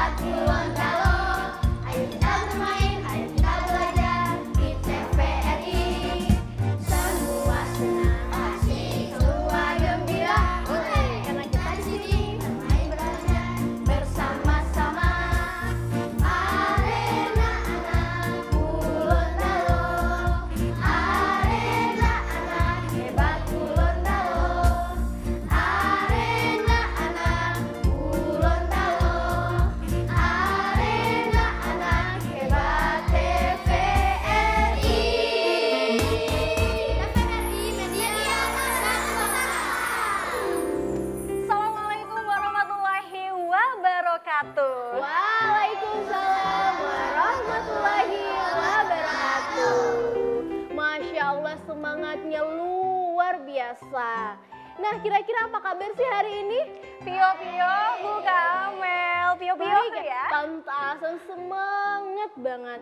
hebat Gorontalo. Ayo kita bermain, ayo kita belajar di TVRI. Semua senang, asik, semua gembira. Karena kita di sini bermain belajar bersama-sama. Arena anak Gorontalo, arena anak hebat Gorontalo, arena anak Gorontalo, arena anak hebat TVRI. TVRI Media Assalamualaikum warahmatullahi wabarakatuh. Waalaikumsalam warahmatullahi wabarakatuh. Masya Allah, semangatnya luar biasa. Nah, kira-kira apa kabar sih hari ini? Pio Bu Kamel, Pio Baik ya. Tante Asan semangat banget.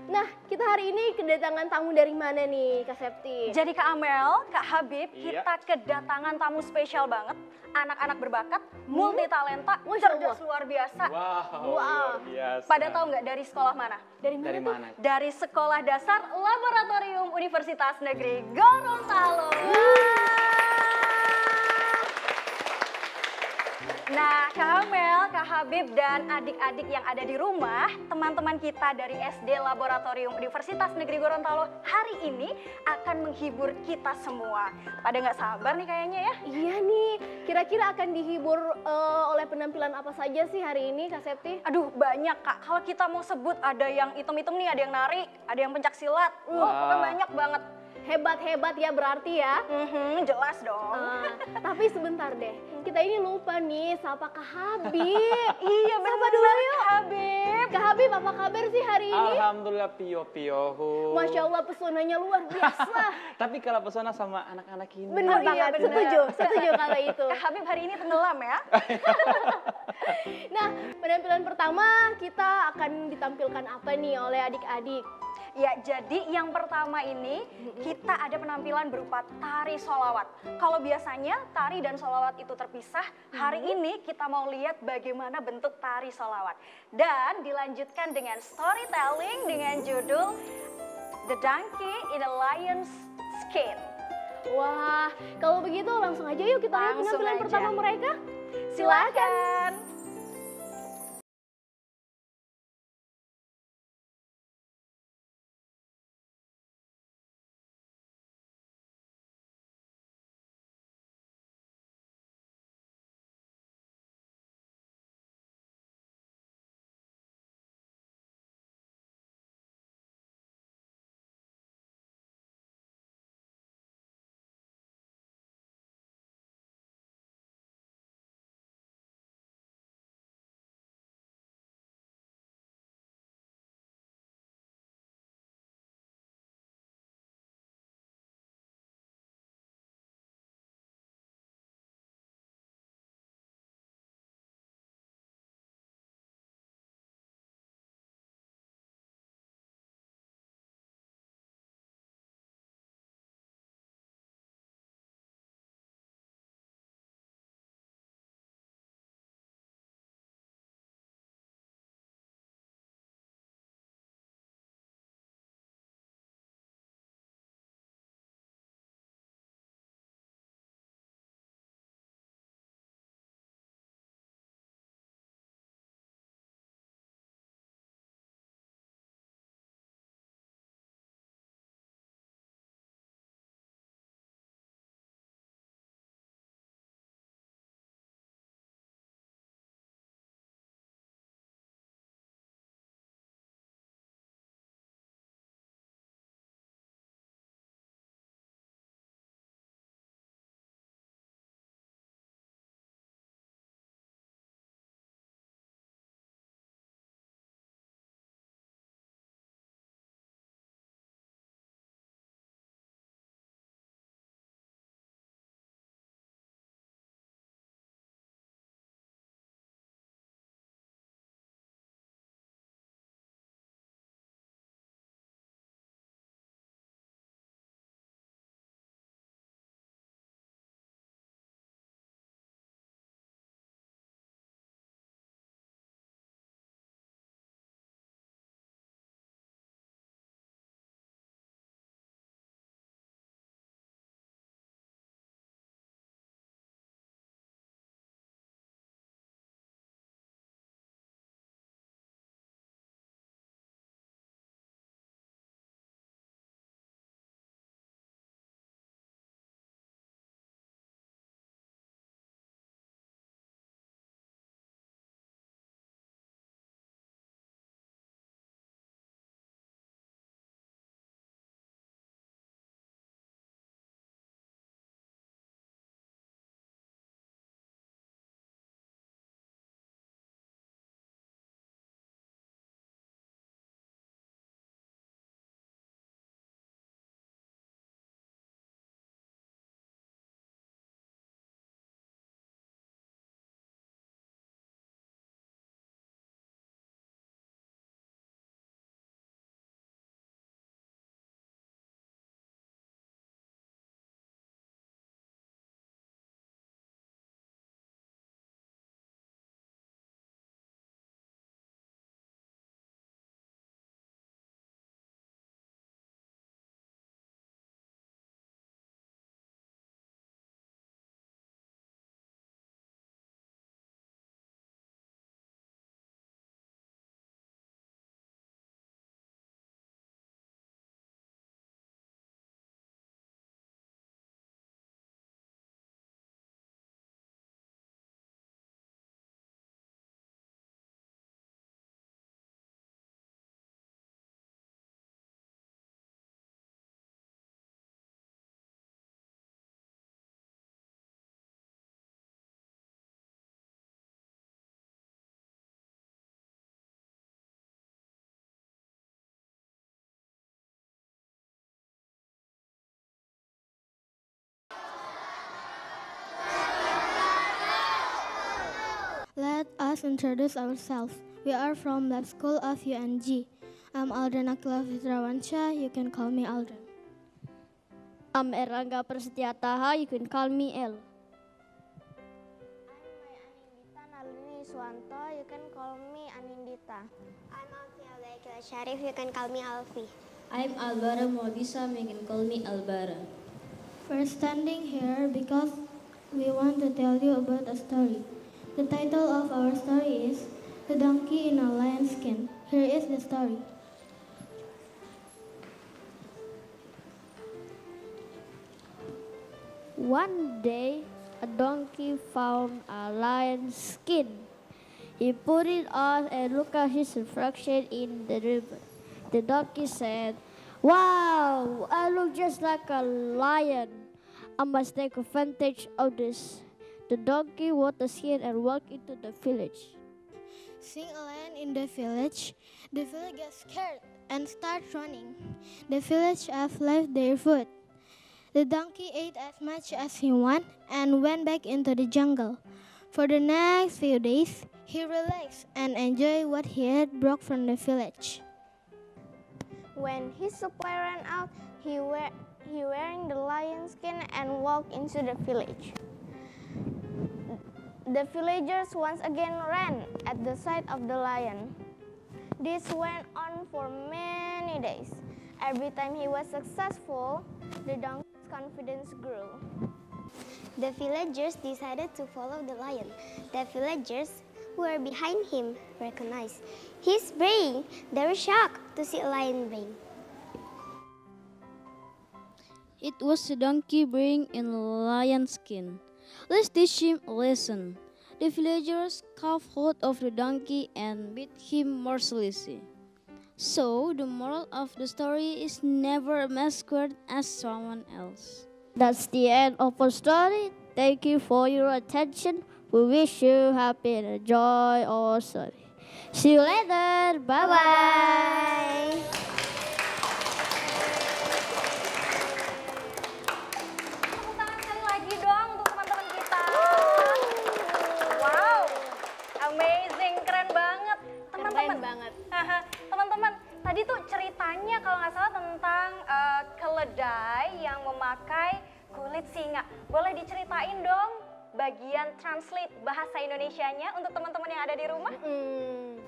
Nah, kita hari ini kedatangan tamu dari mana nih, Kak Septi? Jadi Kak Amel, Kak Habib, Iya. kita kedatangan tamu spesial banget. Anak-anak berbakat, multi talenta, Masya cerdas Allah. luar biasa. Wow, Wow. luar biasa. Pada tahu nggak dari sekolah mana? Dari mana Dari tuh? mana? Dari Sekolah Dasar Laboratorium Universitas Negeri Gorontalo. Nah, Kak Amel, Kak Habib, dan adik-adik yang ada di rumah, teman-teman kita dari SD Laboratorium Universitas Negeri Gorontalo hari ini akan menghibur kita semua. Pada nggak sabar nih kayaknya ya? Iya nih, kira-kira akan dihibur oleh penampilan apa saja sih hari ini, Kak Septi? Aduh, banyak Kak. Kalau kita mau sebut ada yang hitam-hitam nih, ada yang nari, ada yang pencak silat. Wah, Wah. pokoknya banyak banget. Hebat-hebat ya berarti ya. Jelas dong. Tapi sebentar deh, kita ini lupa nih sapa Kak Habib. Iya, Sapa bener, dulu yuk. Kak Habib. Kak Habib, apa kabar sih hari ini? Alhamdulillah pio. Masya Allah, pesonanya luar biasa. Tapi kalau pesona sama anak-anak ini. Bener Oh iya, banget, bener. setuju kalau itu. Kak Habib hari ini tenggelam ya. Nah, penampilan pertama kita akan ditampilkan apa nih oleh adik-adik? Ya, jadi yang pertama ini kita ada penampilan berupa tari solawat. Kalau biasanya tari dan solawat itu terpisah, hari ini kita mau lihat bagaimana bentuk tari solawat. Dan dilanjutkan dengan storytelling dengan judul The Donkey in a Lion's Skin. Wah, kalau begitu langsung aja yuk kita lihat Langsung penampilan aja. pertama mereka. Silakan. us introduce ourselves. We are from Lab School of UNG. I'm Aldrin Akila Fitrawansyah. You can call me Aldrin. I'm Erlangga Prasetya Taha, you can call me El. I'm Anindita Nalini Iswanto, you can call me Anindita. I'm Alfia Baikila Syarif, you can call me Alfi. I'm Albara Moabisa, you can call me Albara. We're standing here because we want to tell you about a story. The title of our story is The Donkey in a Lion's Skin. Here is the story. One day, a donkey found a lion's skin. He put it on and looked at his reflection in the river. The donkey said, "Wow, I look just like a lion. I must take advantage of this." The donkey wore the skin and walked into the village. Seeing a lion in the village gets scared and starts running. The village have left their food. The donkey ate as much as he wanted and went back into the jungle. For the next few days, he relaxed and enjoyed what he had brought from the village. When his supply ran out, he wearing the lion skin and walked into the village. The villagers once again ran at the sight of the lion. This went on for many days. Every time he was successful, the donkey's confidence grew. The villagers decided to follow the lion. The villagers who were behind him recognized his braying. They were shocked to see a lion braying. It was the donkey braying in lion's skin. Let's teach him a lesson. The villagers caught hold of the donkey and beat him mercilessly. So, the moral of the story is never masquerade as someone else. That's the end of our story. Thank you for your attention. We wish you happy and enjoy our story. See you later. Bye-bye. Tepuk tangan sekali lagi dong untuk teman-teman kita. Wow, amazing, keren banget. Teman-teman, Keren banget. teman-teman, tadi tuh ceritanya kalau nggak salah tentang keledai yang memakai kulit singa. Boleh diceritain dong bagian translate bahasa Indonesianya untuk teman-teman yang ada di rumah?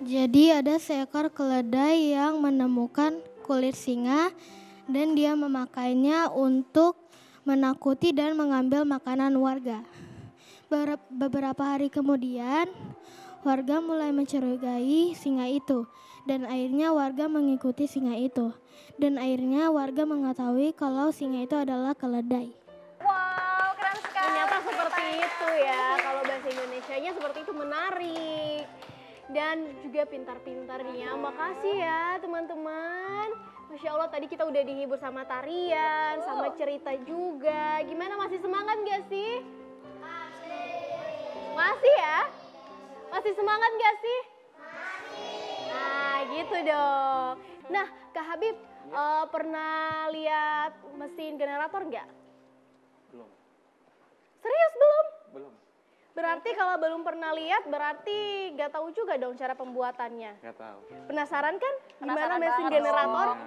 Jadi ada seekor keledai yang menemukan kulit singa dan dia memakainya untuk menakuti dan mengambil makanan warga. Beberapa hari kemudian, warga mulai mencurigai singa itu dan akhirnya warga mengikuti singa itu. Dan akhirnya warga mengetahui kalau singa itu adalah keledai. Wow, keren sekali. Ternyata seperti itu ya, kalau bahasa Indonesianya seperti itu, menarik. Dan juga pintar-pintar nih ya, makasih ya teman-teman. Masya Allah, tadi kita udah dihibur sama tarian, sama cerita juga. Gimana, masih semangat gak sih? Masih ya? Masih semangat gak sih? Nah gitu dong. Nah Kak Habib, pernah lihat mesin generator nggak? Belum. Serius belum? Belum. Berarti kalau belum pernah lihat, berarti nggak tahu juga dong cara pembuatannya. Nggak tahu. Penasaran kan gimana Penasaran mesin banget generator? dong.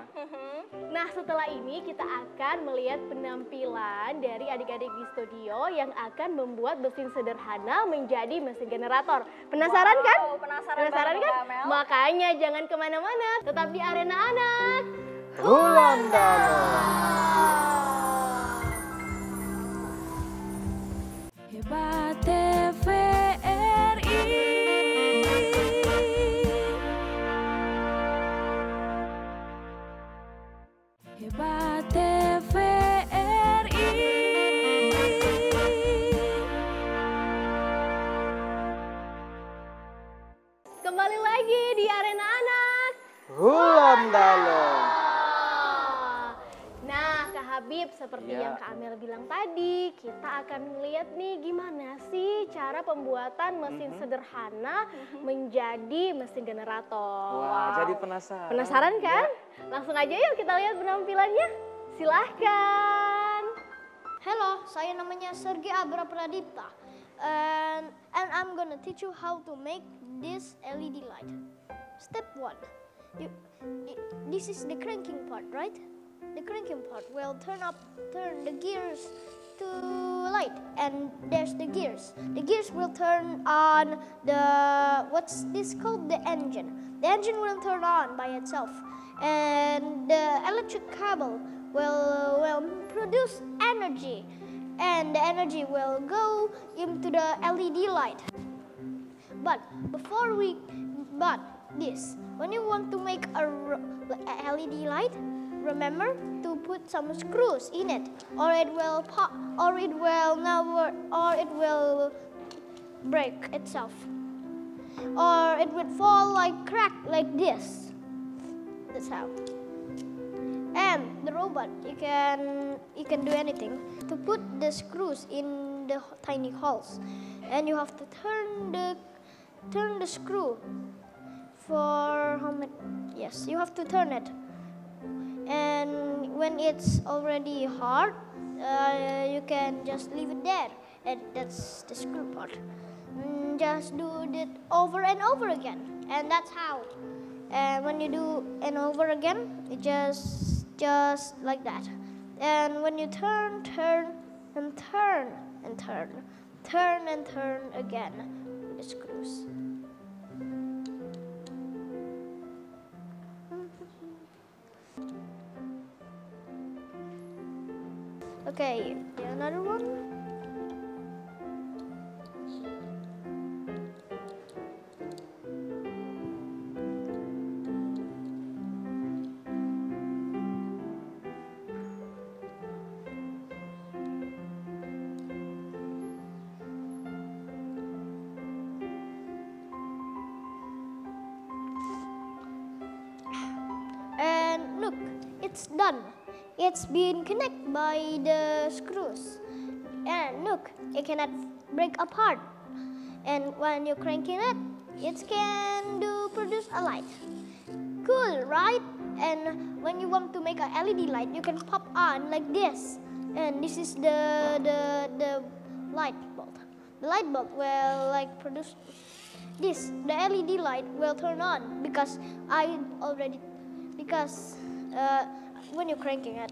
Nah setelah ini kita akan melihat penampilan dari adik-adik di studio yang akan membuat mesin sederhana menjadi mesin generator. Penasaran kan? Wow, penasaran banget, kan? Mbak Mel. Makanya jangan kemana-mana, tetap di Arena Anak. Hebat TVRI. Hebat TVRI. Kembali lagi di Arena Anak. Hulam dalam. Nah, Kak Habib, seperti Iya. yang Kak Amel bilang tadi, kita akan melihat nih gimana sih cara pembuatan mesin sederhana menjadi mesin generator. Wah, jadi penasaran. Penasaran kan? Langsung aja yuk kita lihat penampilannya. Silahkan. Hello, saya namanya Sergei Abra Pradipta. And I'm gonna teach you how to make this LED light. Step 1. This is the cranking part, right? The cranking part will turn the gears to light, and there's the gears. The gears will turn on the, what's this called? The engine. The engine will turn on by itself, and the electric cable will produce energy, and the energy will go into the LED light. But when you want to make a LED light, remember to put some screws in it, or it will pop, or it will break itself, or it would fall like crack like this. That's how. And the robot, you can do anything to put the screws in the tiny holes, and you have to turn the screw for how many? Yes, you have to turn it. And when it's already hard, you can just leave it there, and that's the screw part. Just do it over and over again, and that's how. And when you do it over again, it just like that. And when you turn and turn again with the screws. Okay, another one. And look, it's done. It's been connected by the screws. And look, it cannot break apart. And when you're cranking it, it can produce a light. Cool, right? And when you want to make a LED light, you can pop on like this. And this is the light bulb. The light bulb will like produce this. The LED light will turn on because when you're cranking it,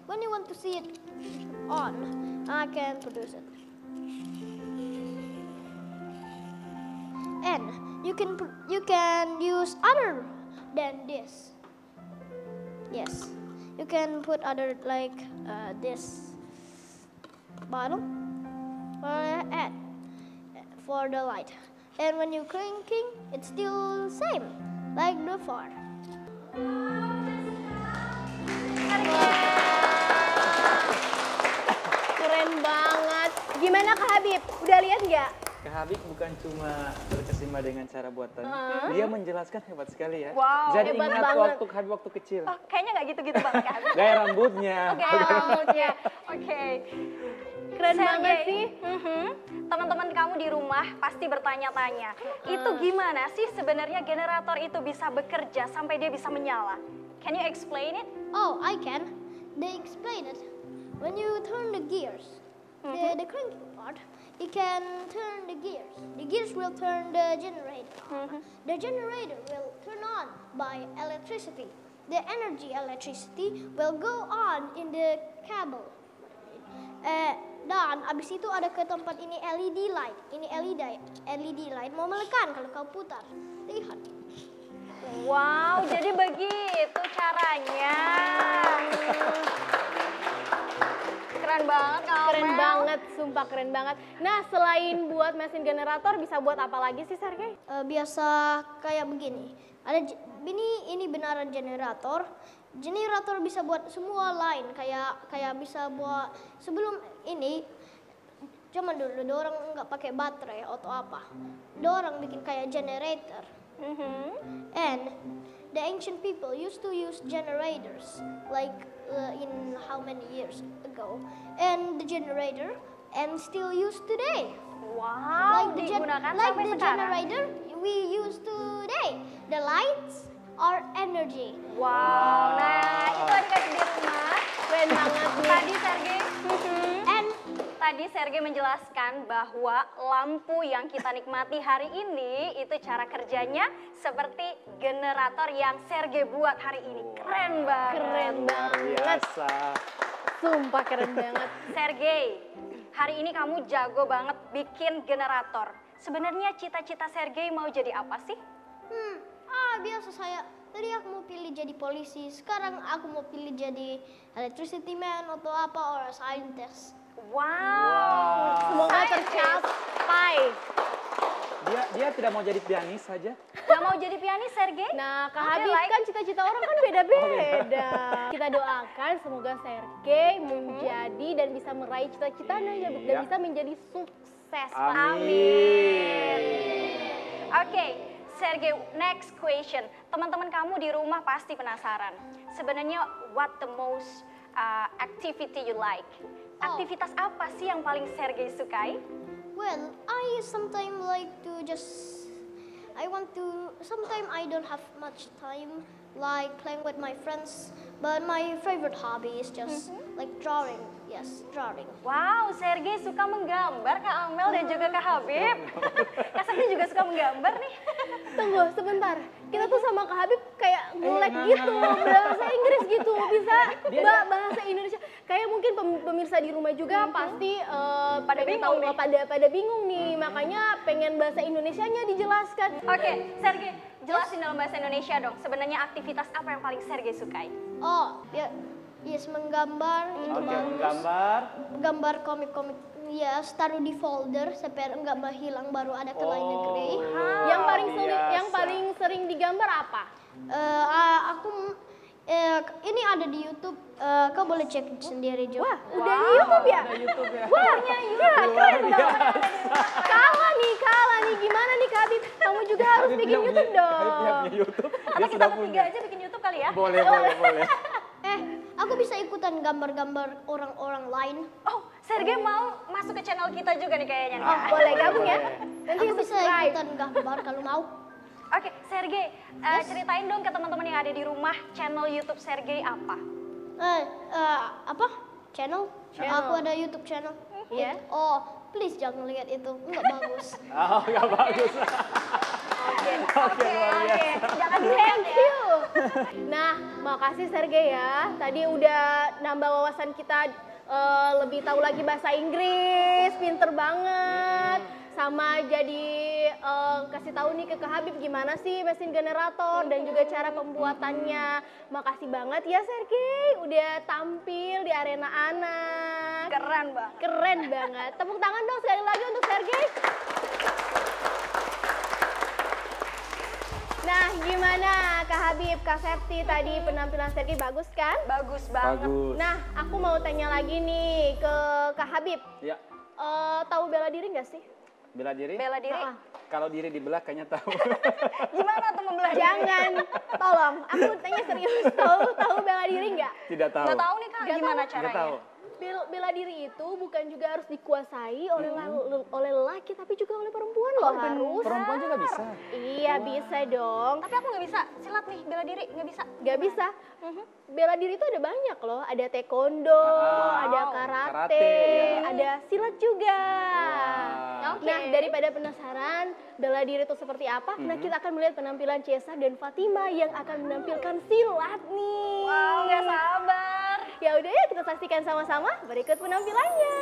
when you want to see it on, I can produce it. And you can use other than this. Yes, you can put other like this bottle for the light. And when you're cranking, it's still same like before. Keren banget. Gimana Kak Habib? Udah lihat nggak? Kak Habib bukan cuma terkesima dengan cara buatannya, dia menjelaskan hebat sekali ya. Wow, Jadi hebat ingat banget. waktu Habib waktu kecil. Oh, kayaknya nggak gitu-gitu banget Kak. Gaya rambutnya. Oke. Oke. Keren banget sih. Teman-teman kamu di rumah pasti bertanya-tanya, itu gimana sih sebenarnya generator itu bisa bekerja sampai dia bisa menyala? Can you explain it? Oh, I can. They explain it. When you turn the gears, the cranking part, you can turn the gears. The gears will turn the generator on. The generator will turn on by electricity. The electricity will go on in the cable. Dan abis itu ada ke tempat ini LED light. Ini LED light mau melekan kalau kau putar. Lihat. Wow, jadi begitu caranya. Keren banget kamu. Keren banget, sumpah keren banget. Nah, selain buat mesin generator, bisa buat apa lagi sih, Sergey? Biasa kayak begini. Ini benaran generator. Generator bisa buat semua lain, kayak bisa buat sebelum ini. Zaman dulu orang nggak pakai baterai atau apa. Orang bikin kayak generator. And the ancient people used to use generators like in how many years ago, and the generator and still used today. Wow, digunakan sampai the sekarang. generator we use today. The lights are energy. Wow, nah itu adik-adik di rumah. Keren banget nih. Tadi Sergey, And tadi Sergei menjelaskan bahwa lampu yang kita nikmati hari ini itu cara kerjanya seperti generator yang Sergei buat hari ini. Keren banget. Keren Luar banget. biasa. Sumpah keren banget. Sergei, hari ini kamu jago banget bikin generator. Sebenarnya cita-cita Sergei mau jadi apa sih? Biasa saya. Tadi aku mau pilih jadi polisi, sekarang aku mau pilih jadi electricity man atau apa, or scientist. Wow. Semoga tercapai. Dia tidak mau jadi pianis saja. Gak mau jadi pianis Sergei? Nah, Kak Oke, Habib like. kan cita-cita orang kan beda-beda. Kita doakan semoga Sergei menjadi dan bisa meraih cita-citanya dan Ya. bisa menjadi sukses. Amin. Oke, Sergei, next question. Teman-teman kamu di rumah pasti penasaran. Sebenarnya what the most activity you like? Aktivitas apa sih yang paling Sergei sukai? Well, I sometimes like to sometimes I don't have much time like playing with my friends, but my favorite hobby is just like drawing. Yes, drawing. Wow, Sergei suka menggambar, Kak Amel dan juga Kak Habib. Kak Sakti juga suka menggambar nih. Tunggu sebentar, kita tuh sama Kak Habib kayak nge-lag gitu, bahasa Inggris gitu, bisa bahasa Indonesia. Kayak mungkin pemirsa di rumah juga pasti Pada pengen bingung tahu, nih. pada bingung nih, makanya pengen bahasa Indonesianya dijelaskan. Oke, Sergei, jelasin dalam bahasa Indonesia dong. Sebenarnya aktivitas apa yang paling Sergei sukai? Oh, ya, yes, menggambar, itu Oke, bagus. menggambar. Gambar komik-komik, yes, taruh di folder supaya enggak menghilang baru ada ke lain negeri. Yang paling luar sering, yang biasa. paling sering digambar apa? Ini ada di YouTube, kau boleh cek sendiri juga. Wah, udah di YouTube ya? Ada YouTube ya. Wah, ya, keren dong. Kalah nih, gimana nih Kak Habib? Kamu juga harus Habib bikin dia YouTube punya- Habib dong. dia punya YouTube. Atau Dia kita sudah bertiga punya. aja bikin YouTube kali ya? Boleh. Aku bisa ikutan gambar-gambar orang-orang lain. Oh, Sergei mau masuk ke channel kita juga nih kayaknya. Oh, boleh gabung ya? Nanti Aku bisa subscribe. ikutan gambar kalau mau. Oke, Sergei, ceritain dong ke teman-teman yang ada di rumah channel YouTube Sergei apa? Apa? Channel? Channel. Aku ada YouTube channel. Iya. Oh, please jangan lihat itu, nggak bagus. Oh, nggak bagus. Oke, jangan Thank you. Nah, makasih Sergei ya. Tadi udah nambah wawasan kita, lebih tahu lagi bahasa Inggris, pinter banget. Sama jadi kasih tahu nih ke Kak Habib gimana sih mesin generator dan juga cara pembuatannya. Makasih banget ya Sergei udah tampil di arena anak. Keren banget. Keren banget. Tepuk tangan dong sekali lagi untuk Sergei. Nah, gimana Kak Habib, Kak Septi tadi penampilan Sergei bagus kan? Bagus banget. Bagus. Nah, aku mau tanya lagi nih ke Kak Habib. Ya, Tahu bela diri nggak sih? bela diri. Bela diri. Kalau diri dibelah kayaknya tahu. Gimana tuh membelah diri? Jangan, tolong. Aku tanya serius. Tahu bela diri nggak? Tidak tahu. Nggak tahu nih Kak, Nggak gimana tahu. Nggak caranya? tahu. Bela diri itu bukan juga harus dikuasai oleh lelaki, tapi juga oleh perempuan loh harus. Perempuan juga bisa. Iya bisa dong. Tapi aku nggak bisa silat nih, bela diri nggak bisa. Gak bisa. Bela diri itu ada banyak loh. Ada taekwondo, ada karate, karate, ya. ada silat juga. Wah. Oke. Nah, daripada penasaran bela diri itu seperti apa, nah kita akan melihat penampilan Ciesa dan Fatima yang akan menampilkan silat nih. Wow, nggak sabar. Ya udah ya, kita saksikan sama-sama berikut penampilannya.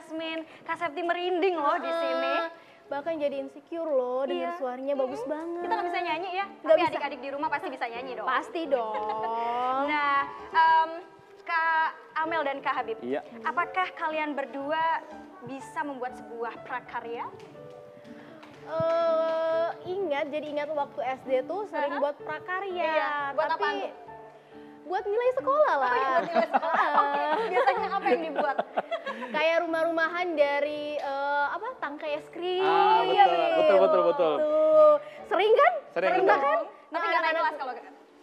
Yasmin. Kak Septi merinding loh di sini. Bahkan jadi insecure loh, Iya. denger suaranya bagus banget. Kita nggak bisa nyanyi ya, Nggak tapi bisa. adik-adik di rumah pasti bisa nyanyi dong. Pasti dong. Nah, Kak Amel dan Kak Habib, Iya. apakah kalian berdua bisa membuat sebuah prakarya? Ingat waktu SD tuh sering buat prakarya. Iya, buat tapi apaan tuh? buat nilai sekolah lah. Buat nilai sekolah. Oke, biasanya apa yang dibuat? Kayak rumah-rumahan dari tangkai es krim. Ah, betul. Tuh. Sering kan? Sering, Sering betul. kan? Tapi nggak naik kelas kalau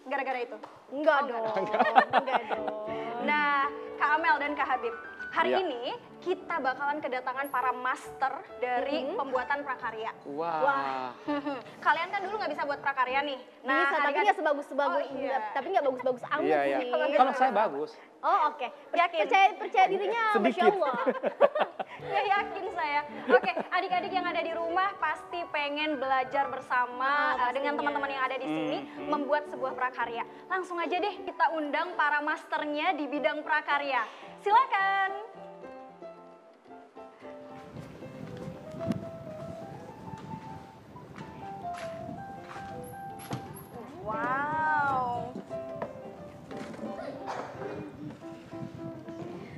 gara-gara itu. Enggak Oh, dong. enggak. Enggak dong. Nah, Kak Amel dan Kak Habib, hari Iya. ini kita bakalan kedatangan para master dari pembuatan prakarya. Wah. Kalian kan dulu nggak bisa buat prakarya nih. Bisa, tapi adik-adik- nggak sebagus-bagus. Oh, iya. Tapi nggak bagus-bagus amat Iya, iya. sih. Kalau saya bagus. Oh, oke. Yakin? Percaya dirinya, Masya Sedikit. Allah. Ya yakin saya. Oke, adik-adik yang ada di rumah pasti pengen belajar bersama dengan teman-teman yang ada di sini membuat sebuah prakarya. Langsung aja deh kita undang para masternya di bidang prakarya. Silakan. Wow.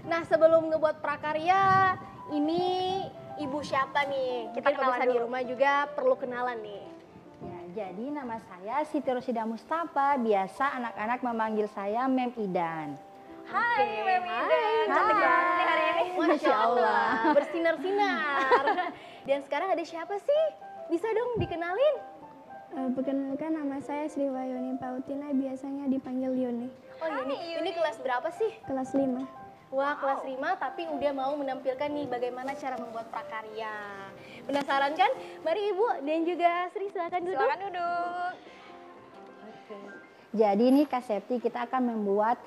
Nah, sebelum ngebuat prakarya, ini ibu siapa nih? Kita Mungkin kenalan pemirsa di dulu. rumah juga perlu kenalan nih. Ya, jadi nama saya Siti Rosida Mustafa, biasa anak-anak memanggil saya Mem Idan. Hai, Mem Idan. Cantik Hai. banget nih hari ini. Masya Allah, bersinar-sinar. Dan sekarang ada siapa sih? Bisa dong dikenalin? Perkenalkan, nama saya Sri Wahyuni Pautina, biasanya dipanggil Yuni. Oh, ini kelas berapa sih? Kelas 5. Wah, kelas 5 tapi udah mau menampilkan nih bagaimana cara membuat prakarya. Penasaran kan? Mari Ibu dan juga Sri silakan duduk. Silakan duduk. Jadi ini Kak Septi, kita akan membuat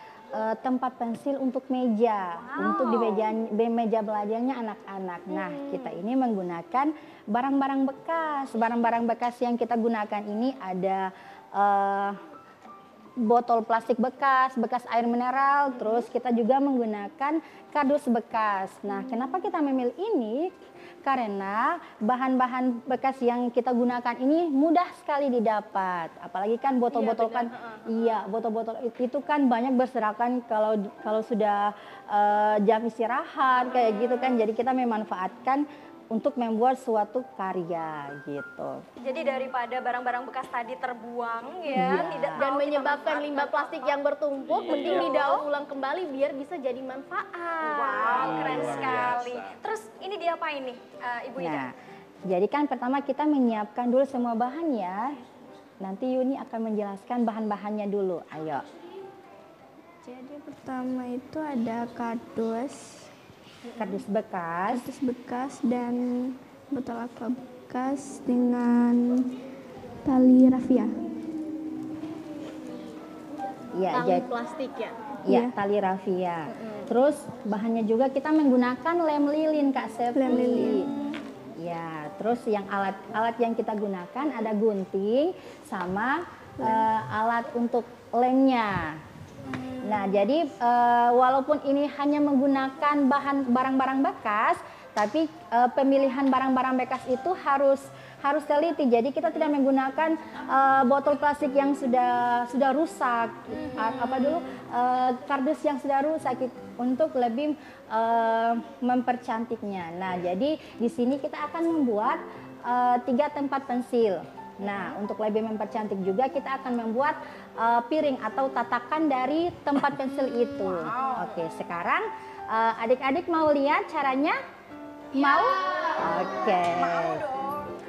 tempat pensil untuk meja, untuk di meja belajarnya anak-anak. Nah, kita ini menggunakan barang-barang bekas. Barang-barang bekas yang kita gunakan ini ada botol plastik bekas, bekas air mineral, terus kita juga menggunakan kardus bekas. Nah, kenapa kita memilih ini? Karena bahan-bahan bekas yang kita gunakan ini mudah sekali didapat. Apalagi kan botol-botol kan, iya botol-botol itu kan banyak berserakan kalau sudah jam istirahat kayak gitu kan. Jadi kita memanfaatkan untuk membuat suatu karya gitu. Jadi daripada barang-barang bekas tadi terbuang ya, Iya. tidak Dan tahu kita menyebabkan manfaatkan limbah plastik apa. yang bertumpuk, mending didaur ulang kembali biar bisa jadi manfaat. Wow, keren Luar sekali. biasa. Terus ini diapain nih, Ibu Ida? Nah, jadi kan pertama kita menyiapkan dulu semua bahan ya. Nanti Yuni akan menjelaskan bahan-bahannya dulu. Ayo. Jadi pertama itu ada kardus Kardus bekas. bekas dan botol aqua bekas dengan tali rafia. Ya, Tali jadi plastik ya. ya tali rafia. Terus bahannya juga kita menggunakan lem lilin Kak Septi. Lem lilin. Ya, terus yang alat yang kita gunakan ada gunting sama alat untuk lemnya. Nah, jadi walaupun ini hanya menggunakan barang-barang bekas, tapi pemilihan barang-barang bekas itu harus teliti. Jadi kita tidak menggunakan botol plastik yang sudah rusak, kardus yang sudah rusak untuk lebih mempercantiknya. Nah, jadi di sini kita akan membuat 3 tempat pensil. Nah, untuk lebih mempercantik juga kita akan membuat piring atau tatakan dari tempat pensil itu. Oke, sekarang adik-adik mau lihat caranya? Mau? Oke.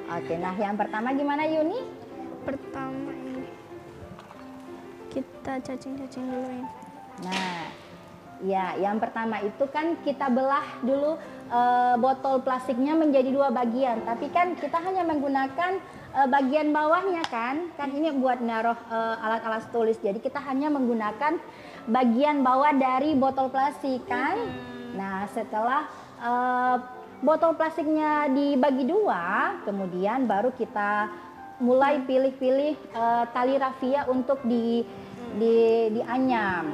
Oke, nah yang pertama gimana Yuni? Pertama ini kita cacing-cacing dulu ini. Nah, ya yang pertama itu kan kita belah dulu botol plastiknya menjadi 2 bagian. Tapi kan kita hanya menggunakan bagian bawahnya kan ini buat naruh alat-alat tulis. Jadi kita hanya menggunakan bagian bawah dari botol plastik kan. Nah, setelah botol plastiknya dibagi 2, kemudian baru kita mulai pilih-pilih tali rafia untuk dianyam.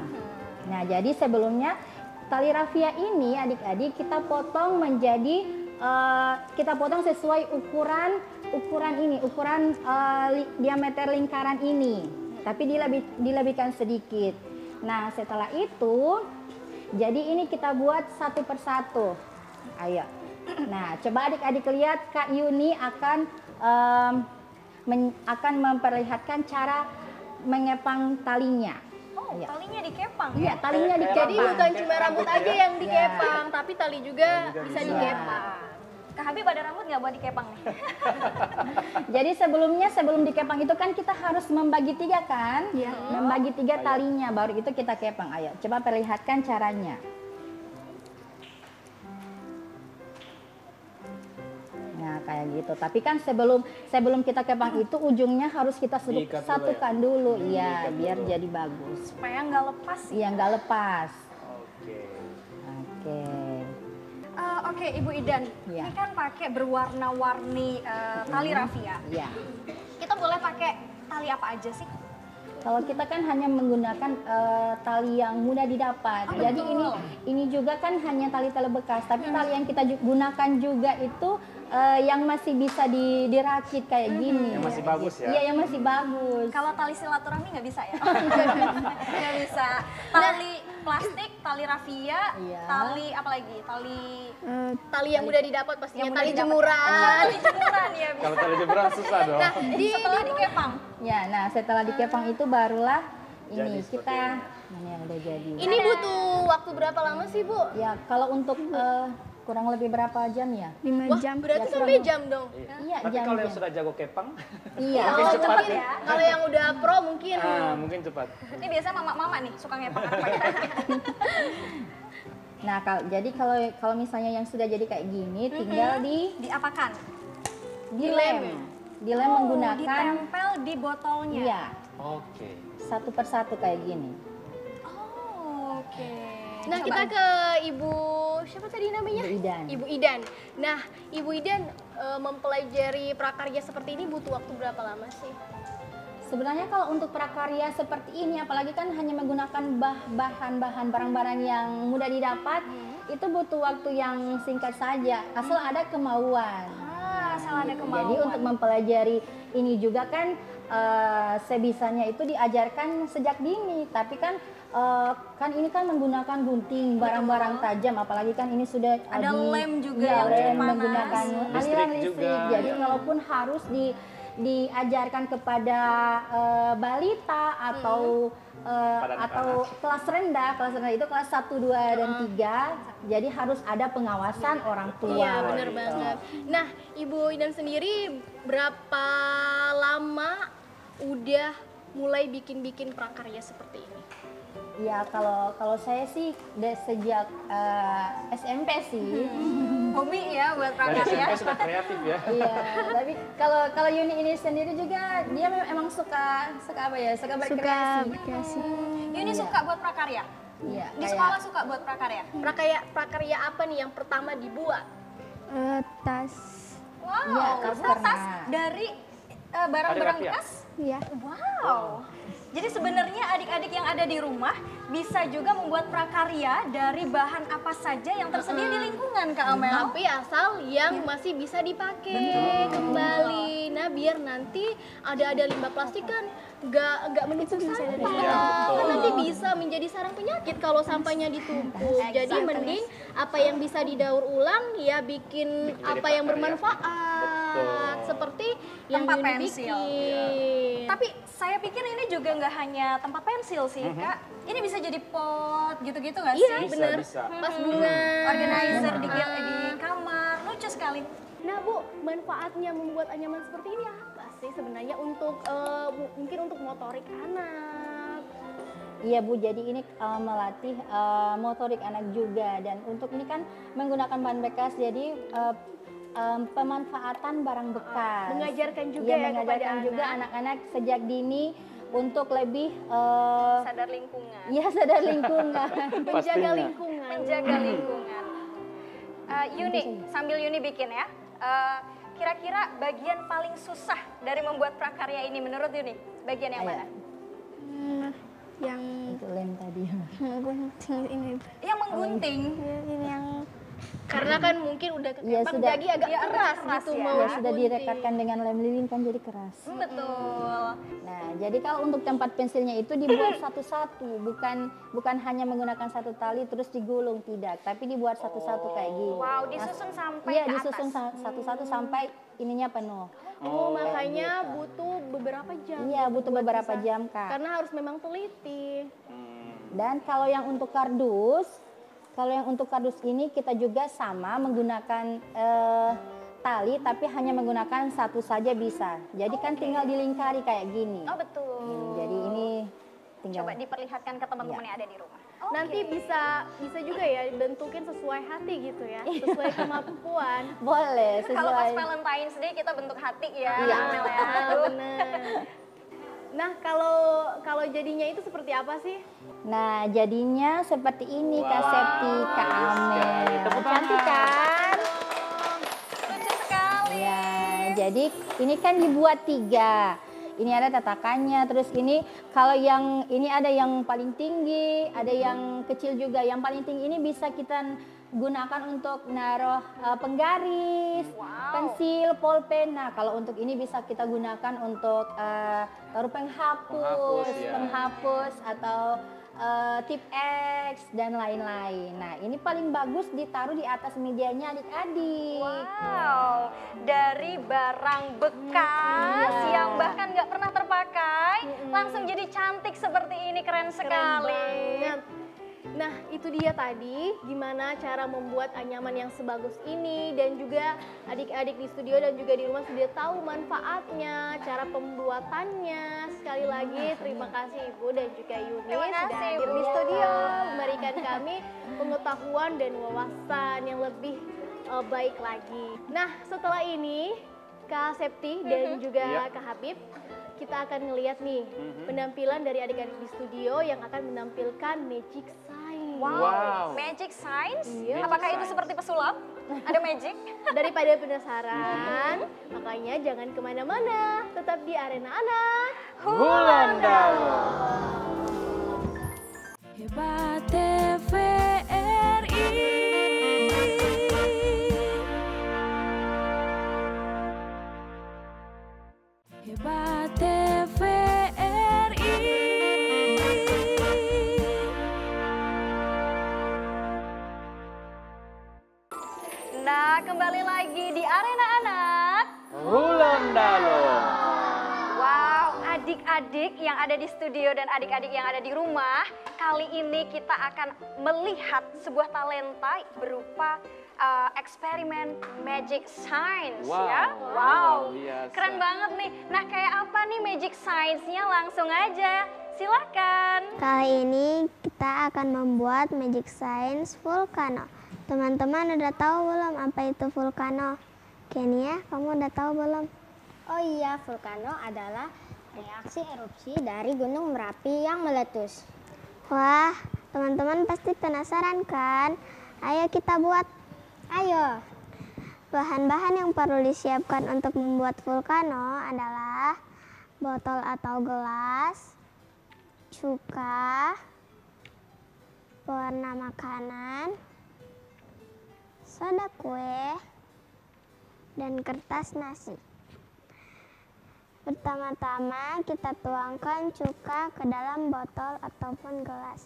Nah, jadi sebelumnya tali rafia ini adik-adik kita potong menjadi kita potong sesuai ukuran diameter lingkaran ini, tapi dilebihkan sedikit. Nah, setelah itu jadi ini kita buat satu persatu. Ayo. Nah, coba adik-adik lihat Kak Yuni akan memperlihatkan cara mengepang talinya. Oh, Iya. talinya dikepang Iya, ya? talinya Jadi dikepang. bukan cuma rambut aja yang Iya. dikepang, tapi tali juga bisa bisa. dikepang. Kak Habib ada rambut nggak buat dikepang nih? Jadi sebelum dikepang itu kan kita harus membagi tiga kan? Membagi tiga talinya, baru itu kita kepang. Ayo, coba perlihatkan caranya. Nah, kayak gitu. Tapi kan sebelum kita kepang itu ujungnya harus kita Diikat dulu satukan dulu, iya, biar jadi bagus. Supaya nggak lepas. Iya, nggak lepas. Oke. Oke. Oke, Ibu Idan, Iya. ini kan pakai berwarna-warni tali rafia. Iya. Kita boleh pakai tali apa aja sih? Kalau kita kan hanya menggunakan tali yang mudah didapat. Oh, Jadi betul. ini juga kan hanya tali-tali bekas, tapi tali yang kita gunakan juga itu yang masih bisa dirakit kayak gini. Yang masih bagus ya? Iya, yang masih bagus. Kalau tali silaturahmi nggak bisa ya? Nggak bisa. Tali plastik, tali rafia, Iya. tali apa lagi? Tali yang mudah didapat pastinya, Yang mudah tali didapat. jemuran. Tali jemuran ya. Kalau tali jemuran susah dong. Nah, Setelah dikepang. Ya, nah setelah dikepang itu barulah ini Jadi seperti kita mana yang udah jadi. ini butuh waktu berapa lama sih, Bu? Ya, kalau untuk kurang lebih berapa jam ya? 5 Wah, jam. berarti Ya, sampai kurang- jam dong. Iya, Tapi kalau yang jam-jam. sudah jago kepang, Iya. mungkin Kalau cepat mungkin, ya. kalau yang udah pro mungkin. Mungkin cepat. Ini biasanya mama-mama nih suka ngepang apa ya? Nah, jadi kalau misalnya yang sudah jadi kayak gini, tinggal Diapakan? dilem. Dilem menggunakan Ditempel di botolnya. iya, Oke. satu persatu kayak gini. Oh, oke. Nah, Coba. kita ke Ibu siapa tadi namanya? Ibu Idan. Ibu Idan. Nah, Ibu Idan mempelajari prakarya seperti ini butuh waktu berapa lama sih? Sebenarnya kalau untuk prakarya seperti ini, apalagi kan hanya menggunakan bahan-bahan barang-barang yang mudah didapat, itu butuh waktu yang singkat saja, asal ada kemauan. Asal ada kemauan. Jadi untuk mempelajari ini juga kan sebisanya itu diajarkan sejak dini, tapi kan ini kan menggunakan gunting, barang-barang tajam, apalagi kan ini sudah Ada lem juga ya, yang lem cukup panas. menggunakan aliran Listrik listrik. juga, Jadi ya. walaupun harus diajarkan kepada balita atau kelas rendah itu kelas 1, 2, dan 3, jadi harus ada pengawasan orang tua. Iya, bener gitu. banget. Nah, Ibu Idan sendiri berapa lama udah mulai bikin-bikin prakarya seperti ini? Ya kalau saya sih sejak SMP sih. Hobi ya buat Dari prakarya. SMP sudah kreatif ya. Iya, tapi kalau Yuni ini sendiri juga dia emang suka apa ya? Suka berkreasi. Berkreasi. Ini suka buat prakarya. Iya, Di kayak- sekolah suka buat prakarya. Prakarya apa nih yang pertama dibuat? Tas. Wow, Iya, tas tas pernah. dari barang-barang Tali rafia. bekas. Iya. Wow. Jadi sebenarnya adik-adik yang ada di rumah bisa juga membuat prakarya dari bahan apa saja yang tersedia di lingkungan, Kak Amel. Tapi asal yang masih bisa dipakai kembali. Nah, biar nanti ada limbah plastik kan nggak menumpuk sampah. Iya, betul. Kan nanti bisa menjadi sarang penyakit kalau sampahnya ditumpuk. Jadi mending apa yang bisa didaur ulang ya bikin Bikin apa jadi yang prakarya. bermanfaat. Betul. Seperti yang Tempat Yuni pensil. bikin. Tapi saya pikir ini juga nggak hanya tempat pensil sih, Kak. Ini bisa jadi pot gitu-gitu nggak sih? Iya, Bisa, bener. bisa. Pas bunga. Organizer di kamar, lucu sekali. Nah, Bu, manfaatnya membuat anyaman seperti ini apa sih sebenarnya untuk mungkin untuk motorik anak? Iya Bu, jadi ini melatih motorik anak juga, dan untuk ini kan menggunakan bahan bekas, jadi pemanfaatan barang bekas. Mengajarkan juga Iya, ya kepada mengajarkan juga anak. anak-anak sejak dini untuk lebih Sadar lingkungan. ya sadar lingkungan. Menjaga Pastinya. lingkungan. Menjaga lingkungan. Yuni, sambil Yuni bikin ya. Kira-kira bagian paling susah dari membuat prakarya ini menurut Yuni, bagian yang Ayo. mana? Yang Itu lem tadi. menggunting ini. Yang gunting. Ini yang Karena kan mungkin udah Iya, kekepak sudah. jadi agak Iya, agak keras keras gitu ya. mau Ya, sudah digunting. direkatkan dengan lem lilin kan jadi keras. Betul. Nah, jadi kalau untuk tempat pensilnya itu dibuat satu-satu, bukan hanya menggunakan satu tali terus digulung, tidak, tapi dibuat satu-satu kayak gini. Wow, disusun sampai Iya, ke disusun atas. satu-satu sampai ininya penuh. Oh, makanya butuh beberapa jam. Iya, butuh buat beberapa bisa- jam, Kak. Karena harus memang teliti. Dan kalau yang untuk kardus ini kita juga sama menggunakan tali, tapi hanya menggunakan satu saja bisa. Jadi kan tinggal dilingkari kayak gini. Oh, betul. Jadi ini tinggal. Coba diperlihatkan ke teman-teman yang ada di rumah. Nanti bisa juga ya bentukin sesuai hati gitu ya, sesuai kemampuan. Boleh Kalau pas sesuai. Valentine's Day kita bentuk hati ya. Iya. Amel ya. Bener. Nah, kalau jadinya itu seperti apa sih? Nah, jadinya seperti ini Kak Wow, Septi, Kak bagus sekali. Amel. Tepuk Cantik kan? Lucu sekali. Ya, jadi ini kan dibuat 3. Ini ada tatakannya, terus ini kalau yang ini ada yang paling tinggi, ada yang kecil juga. Yang paling tinggi ini bisa kita gunakan untuk naruh penggaris, pensil, pulpen. Nah, kalau untuk ini bisa kita gunakan untuk taruh penghapus atau tip X dan lain-lain. Nah, ini paling bagus ditaruh di atas mejanya adik-adik. Wow, dari barang bekas Iya. yang bahkan nggak pernah terpakai, langsung jadi cantik seperti ini, keren sekali. banget. Nah, itu dia tadi gimana cara membuat anyaman yang sebagus ini, dan juga adik-adik di studio dan juga di rumah sudah tahu manfaatnya, cara pembuatannya. Sekali lagi terima kasih Ibu dan juga Yuni Terima sudah kasih, hadir Ibu. di studio memberikan kami pengetahuan dan wawasan yang lebih baik lagi. Nah, setelah ini Kak Septi dan juga Iya. Kak Habib, kita akan ngelihat nih penampilan dari adik-adik di studio yang akan menampilkan magic sign. Wow. Magic signs? Iya. Apakah itu Signs. seperti pesulap? Ada magic? Daripada penasaran, makanya jangan kemana-mana, tetap di Arena Anak. Gulondalo. Hebat TVRI. Hebat TVRI. Nah, kembali lagi di Arena Anak. Gulondalo. Wow, adik-adik yang ada di studio dan adik-adik yang ada di rumah, kali ini kita akan melihat sebuah talenta berupa eksperimen magic science Wow, ya. luar Wow, biasa. keren banget nih. Nah, kayak apa nih magic science-nya? Langsung aja, silakan. Kali ini kita akan membuat magic science volcano. Teman-teman udah tahu belum apa itu volcano? Kenia, kamu udah tahu belum? Oh iya, volcano adalah reaksi erupsi dari Gunung Merapi yang meletus. Wah, teman-teman pasti penasaran kan? Ayo kita buat. Ayo, Bahan-bahan yang perlu disiapkan untuk membuat volcano adalah botol atau gelas, cuka, pewarna makanan, soda kue, dan kertas nasi. Pertama-tama kita tuangkan cuka ke dalam botol ataupun gelas.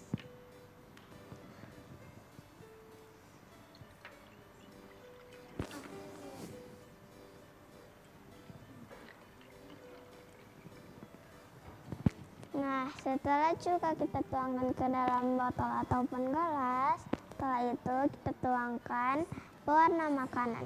Nah, setelah cuka kita tuangkan ke dalam botol ataupun gelas, setelah itu kita tuangkan pewarna makanan.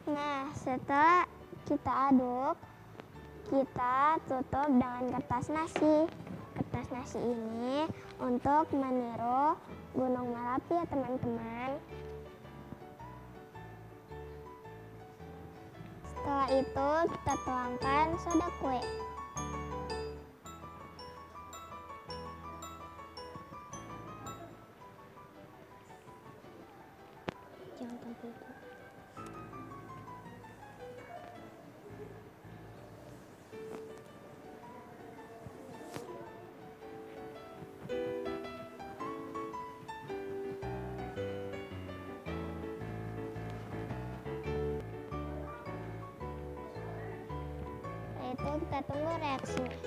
Nah, setelah kita aduk, kita tutup dengan kertas nasi. Kertas nasi kreasi ini untuk meniru Gunung Merapi ya teman-teman. Setelah itu kita tuangkan soda kue. Jangan tampil. Itu kita tunggu reaksinya.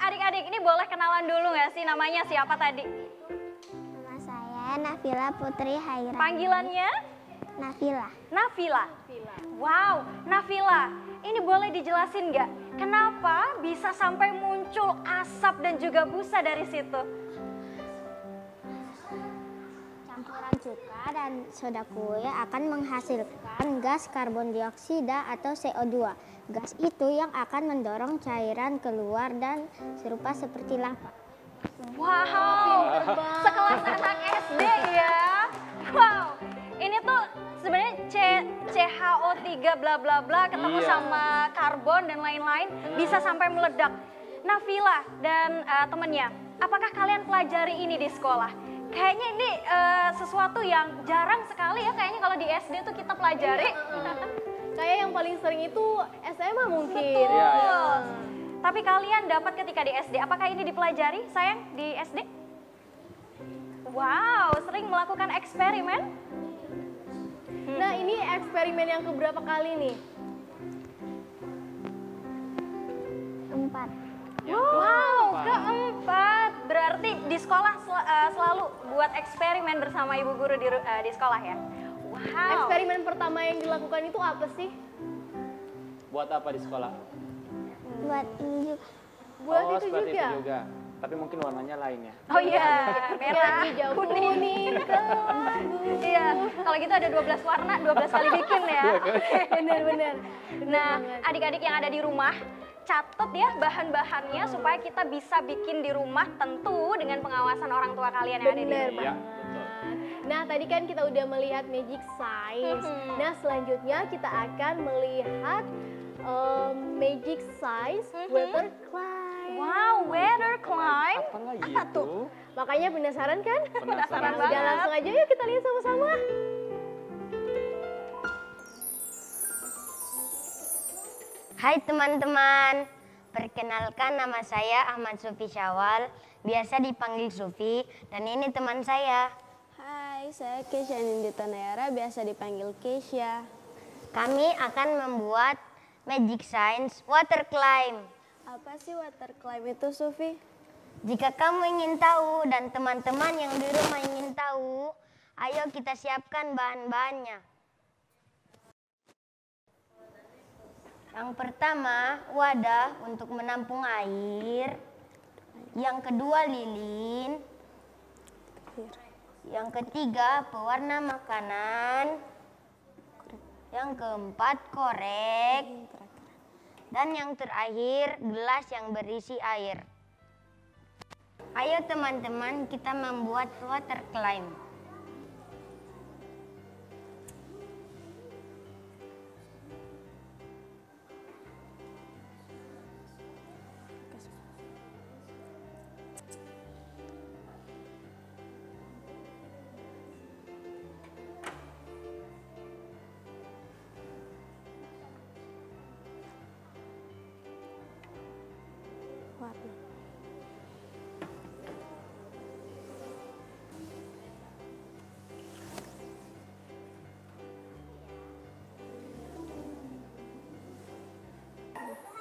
Adik-adik ini boleh kenalan dulu nggak sih, namanya siapa tadi? Nama saya Nafila Putri Hairani. Panggilannya? Nafila. Nafila. Wow, Nafila, ini boleh dijelasin nggak? Kenapa bisa sampai muncul asap dan juga busa dari situ? Campuran cuka dan soda kue akan menghasilkan gas karbon dioksida atau CO2. Gas itu yang akan mendorong cairan keluar dan serupa seperti lava. Wow, sekelas anak SD ya. Wow, ini tuh sebenarnya CHO3 bla bla bla ketemu sama karbon dan lain-lain bisa sampai meledak. Nafila dan temennya, apakah kalian pelajari ini di sekolah? Kayaknya ini sesuatu yang jarang sekali ya, kayaknya kalau di SD tuh kita pelajari. Kayak yang paling sering itu SMA mungkin. Betul. Iya. Tapi kalian dapat ketika di SD, apakah ini dipelajari sayang di SD? Wow, sering melakukan eksperimen? Nah, ini eksperimen yang keberapa kali nih? 4. Wow, keempat. Berarti di sekolah selalu buat eksperimen bersama ibu guru di sekolah ya? Wow. Eksperimen pertama yang dilakukan itu apa sih? Buat apa di sekolah? Buat ini juga. Buat itu seperti juga. itu juga. Tapi mungkin warnanya lain ya. Oh iya, merah, hijau, kuning, kelabu. Iya, kalau gitu ada 12 warna, 12 kali bikin ya. Bener-bener. Nah, adik-adik yang ada di rumah, catat ya bahan-bahannya supaya kita bisa bikin di rumah, tentu dengan pengawasan orang tua kalian yang ada di Bener rumah. Iya, Nah, tadi kan kita udah melihat magic science. Nah, selanjutnya kita akan melihat magic science water climb. Wow, weather climb. Apa lagi Apa itu? tuh? Makanya penasaran kan? Penasaran Udah banget. langsung aja yuk kita lihat sama-sama. Hai teman-teman, perkenalkan nama saya Ahmad Sufi Syawal, biasa dipanggil Sufi, dan ini teman saya. Hai, saya Keisha Nindita Nayara, biasa dipanggil Keisha. Kami akan membuat magic science water climb. Apa sih water climb itu, Sufi? Jika kamu ingin tahu dan teman-teman yang di rumah ingin tahu, ayo kita siapkan bahan-bahannya. Yang pertama, wadah untuk menampung air. Yang kedua, lilin. Yang ketiga, pewarna makanan. Yang keempat, korek. Dan yang terakhir, gelas yang berisi air. Ayo teman-teman, kita membuat water climb.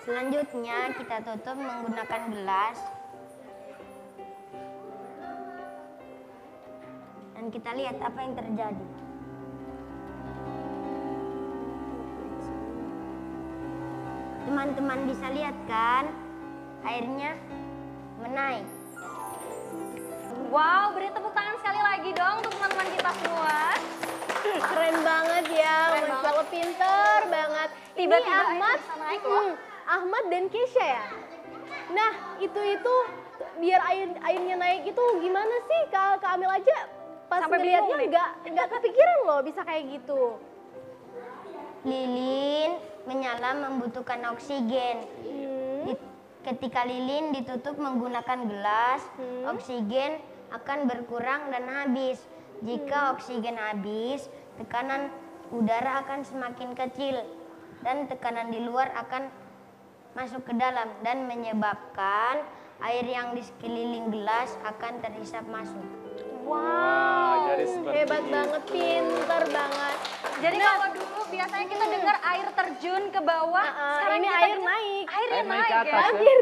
Selanjutnya kita tutup menggunakan gelas. Dan kita lihat apa yang terjadi. Teman-teman bisa lihat kan? Airnya menaik. Wow, beri tepuk tangan Tiba-tiba air Ahmad, bisa naik loh. Ahmad dan Kesha ya. Nah itu biar airnya naik itu gimana sih? Kak Amel aja pas Sampai bingung ngeliatnya nggak kepikiran loh bisa kayak gitu. Lilin menyala membutuhkan oksigen. Ketika lilin ditutup menggunakan gelas, oksigen akan berkurang dan habis. Jika oksigen habis, tekanan udara akan semakin kecil dan tekanan di luar akan masuk ke dalam dan menyebabkan air yang di sekeliling gelas akan terhisap masuk. Wow, jadi seperti hebat itu. banget, pinter banget. Jadi kalau dulu biasanya kita dengar air terjun ke bawah, sekarang ini kita air dengar naik. Airnya Air naik naik ke ya. atas ya.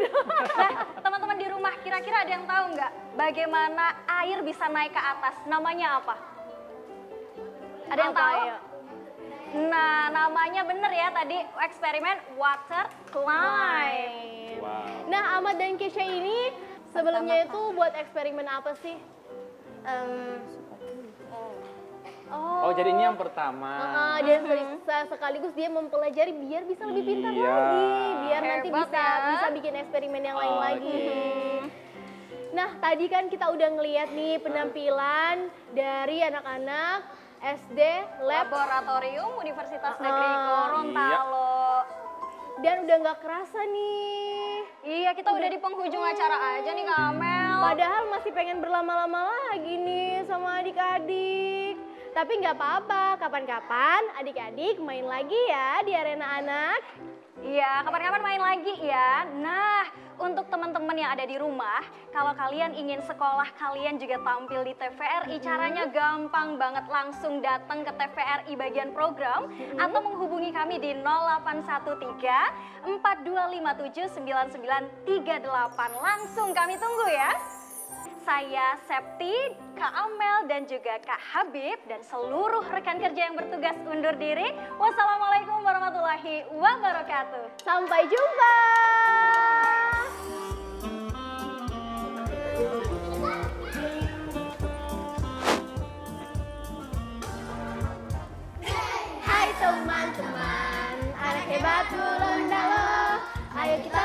Nah, teman-teman di rumah kira-kira ada yang tahu nggak bagaimana air bisa naik ke atas? Namanya apa? Ada yang Apa tahu? ya? Nah, namanya bener ya tadi eksperimen water climb. Wow. Nah Ahmad dan Kesha ini sebelumnya itu buat eksperimen apa sih? Oh, jadi ini yang pertama. Dan sekaligus dia mempelajari biar bisa lebih pintar Iya. lagi, biar nanti Hebat bisa ya. bikin eksperimen yang lain Oke. lagi. Nah tadi kan kita udah ngeliat nih penampilan dari anak-anak SD Lab Laboratorium Universitas Negeri Ah, Gorontalo. dan udah nggak kerasa nih. Iya, kita udah di penghujung acara aja nih Kak Amel. Padahal masih pengen berlama-lama lagi nih sama adik-adik. Tapi nggak apa-apa, kapan-kapan adik-adik main lagi ya di arena anak. Iya, kapan-kapan main lagi ya. Nah, untuk teman-teman yang ada di rumah, kalau kalian ingin sekolah kalian juga tampil di TVRI, caranya gampang banget, langsung datang ke TVRI bagian program atau menghubungi kami di 0813 4257 9938. Langsung kami tunggu ya. Saya Septi, Kak Amel, dan juga Kak Habib, dan seluruh rekan kerja yang bertugas undur diri. Wassalamualaikum warahmatullahi wabarakatuh. Sampai jumpa. Hai teman-teman, anak hebat Gorontalo. Ayo kita